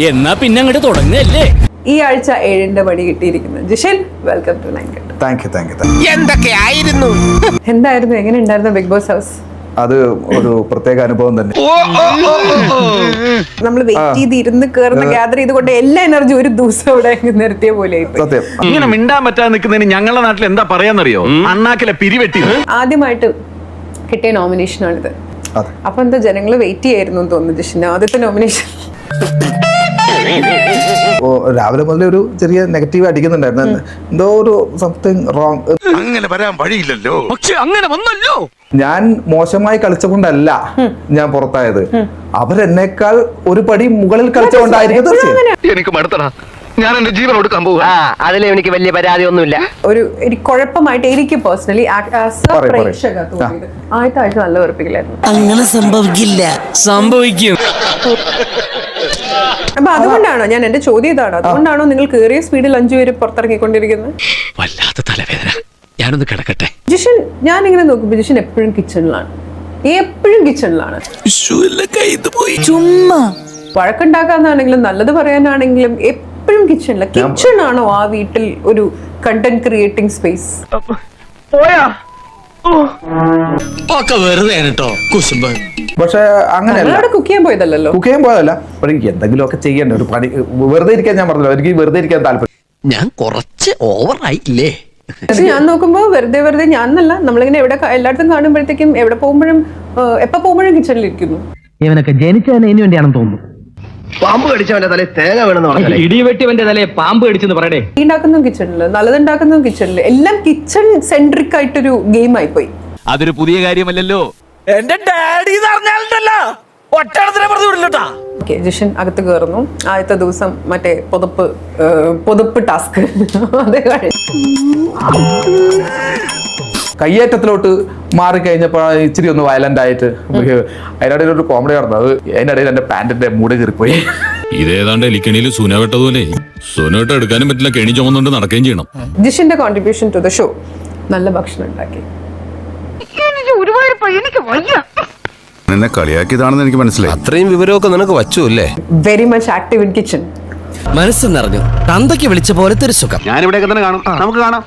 എന്നാ പിന്നെ അങ്ങോട്ട് തുടങ്ങല്ലേ. ഈ ആഴ്ച 7ന്റെ പണി കിട്ടിയിരിക്കുന്നത് Jishan. Welcome to 9 Cut. Thank you. എന്തൊക്കെയായിരുന്നു? എന്തായിരുന്നു, എങ്ങനെ ഉണ്ടായിരുന്നു ബിഗ് ബോസ് ഹൗസ്? അത് ഒരു പ്രത്യേക അനുഭവം തന്നെ. നമ്മൾ വെയിറ്റ് ചെയ്ത് ഇരുന്ന് കയറുന്ന ഗ്യാദർ ചെയ്തുകൊണ്ട് എല്ലാ എനർജി ഒരു ദിവസം ഇവിടെ നിർത്തിയ പോലെ സത്യം. ഇങ്ങനെ മിണ്ടാൻ പറ്റാതെ നിൽക്കുന്നതിന് ഞങ്ങളുടെ നാട്ടിൽ എന്താ പറയാന്നറിയോ? അണ്ണാക്കിലെ പിരിവെട്ടി. ആദ്യമായിട്ട് കിട്ടിയ നോമിനേഷനാണിത്. അപ്പൊ എന്താ ജനങ്ങള് വെയിറ്റ് ചെയ്യായിരുന്നു എന്ന് തോന്നുന്നു ജിഷിന് ആദ്യത്തെ നോമിനേഷൻ. രാവിലെ മുതൽ ഒരു ചെറിയ നെഗറ്റീവ് അടിക്കുന്നുണ്ടായിരുന്നു. എന്തോ ഒരു സംതിങ് റോങ്. അങ്ങനെ വരാൻ വഴിയില്ലല്ലോ. പക്ഷെ അങ്ങനെ വന്നല്ലോ. ഞാൻ മോശമായി കളിച്ചുകൊണ്ടല്ല ഞാൻ പുറത്തായത്. അവരെന്നേക്കാൾ ഒരു പടി മുകളിൽ കളിച്ചുകൊണ്ടായിരിക്കും തീർച്ചയായും. എനിക്ക് മടുത്തടാ, ഞാൻ എന്റെ ജീവൻ കൊടുക്കാൻ പോകും. അതിൽ എനിക്ക് വലിയ പരാതി ഒന്നുമില്ല. ഒരു കുഴപ്പമായിട്ട് എനിക്ക് പേഴ്സണലി പ്രേക്ഷക തോന്നിയത് ആദ്യത്തെ ആഴ്ച നല്ല വെറുപ്പിക്കലായിരുന്നു. അങ്ങനെ സംഭവിക്കില്ല. സംഭവിക്കും. അപ്പൊ അതുകൊണ്ടാണോ ഞാൻ എന്റെ ചോദ്യം ഇതാണോ, അതുകൊണ്ടാണോ നിങ്ങൾ കേറിയ സ്പീഡിൽ 5 പേര് പുറത്തിറങ്ങിക്കൊണ്ടിരിക്കുന്നത്? വല്ലാത്ത തലവേദന, ഞാനൊന്ന് കിടക്കട്ടെ. ജിഷൻ, ഞാൻ ഇങ്ങനെ നോക്കുമ്പോ ജിഷൻ എപ്പോഴും കിച്ചണിലാണ്, എപ്പോഴും കിച്ചണിലാണ്. ചുമ്മാ വഴക്കുണ്ടാക്കാന്നാണെങ്കിലും നല്ലത് പറയാനാണെങ്കിലും എപ്പോഴും കിച്ചണില്ല. കിച്ചൺ ആണോ ആ വീട്ടിൽ ഒരു കണ്ടന്റ് ക്രിയേറ്റിംഗ് സ്പേസ്? ഒക്കെ വെറുതെ കേട്ടോ കുശുമ്പ്. പക്ഷെ അങ്ങനെയല്ല, കുക്ക് ചെയ്യാൻ പോയതല്ലോ. കുക്ക് ചെയ്യാൻ പോയതല്ല. പക്ഷെ എന്തെങ്കിലും ഒക്കെ ചെയ്യണ്ട, ഒരു പണി. വെറുതെ ഇരിക്കാൻ ഞാൻ പറഞ്ഞല്ലോ, എനിക്ക് വെറുതെ ഇരിക്കാൻ താല്പര്യം. ഞാൻ കുറച്ച് ഓവറായില്ലേ? പക്ഷെ ഞാൻ നോക്കുമ്പോ വെറുതെ ഞാനല്ല, നമ്മളിങ്ങനെ എവിടെ എല്ലായിടത്തും കാണുമ്പോഴത്തേക്കും എവിടെ പോകുമ്പോഴും എപ്പോ പോകുമ്പോഴും കിച്ചണിലിരിക്കുന്നു. ഇവനൊക്കെ ജനിച്ചതിന് ഇനി വേണ്ടിയാണെന്ന് തോന്നുന്നു. പാമ്പ് കടിച്ചവന്റെ തലയിൽ തേങ്ങ വീണെന്ന് പറഞ്ഞു, ഇടിവെട്ടിവന്റെ തലയെ പാമ്പ് കടിച്ചെന്ന് പറയടേ. ഉണ്ടാക്കുന്നതും കിച്ചണില്, നല്ലതുണ്ടാക്കുന്നതും കിച്ചണില്, എല്ലാം കിച്ചൺ സെൻട്രിക് ആയിട്ടൊരു ഗെയിം ആയിപ്പോയി. അതൊരു പുതിയ കാര്യമല്ലല്ലോ. എന്റെ ഡാഡി പറഞ്ഞാലുണ്ടല്ലോ ഒറ്റടത്തിനെ പറഞ്ഞു വിടില്ലട്ടാ. ജിഷൻ അകത്ത് കയറുന്നു. ആദ്യത്തെ ദിവസം മറ്റേ പൊതുപ്പ് ടാസ്ക് അത് കയ്യേറ്റത്തിലോട്ട് മാറിക്കഴിഞ്ഞപ്പോൾ ഇച്ചിരി ഒന്ന് വയലന്റ് ആയിട്ട് അതിനിടയിൽ ഒരു കോമഡി നടന്നു. അത് അതിനിടയിൽ എന്റെ പാന്റിന്റെ മൂട് കീറിപ്പോയി. ഇതേതാണ്ട് എലിക്കണിയിൽ സുന വെട്ടതുപോലെ സുന വെട്ട എടുക്കാനും പറ്റില്ല, കെണി ചുമന്നുകൊണ്ട് നടക്കുകയും ചെയ്യണം. ജിഷിന്റെ കോൺട്രിബ്യൂഷൻ ടു ദ ഷോ, നല്ല ഭക്ഷണം ഉണ്ടാക്കി. നിന്നെ കളിയാക്കിയതാണെന്ന് എനിക്ക് മനസ്സിലായി. അത്രയും വിവരമൊക്കെ നിനക്ക് വച്ചു അല്ലേ? Very much active in kitchen. മനസ്സ് നിറഞ്ഞു, തന്തയ്ക്ക് വിളിച്ച പോലത്തെ ഒരു സുഖം. ഞാനിവിടെയൊക്കെ തന്നെ കാണും. നമുക്ക് കാണാം.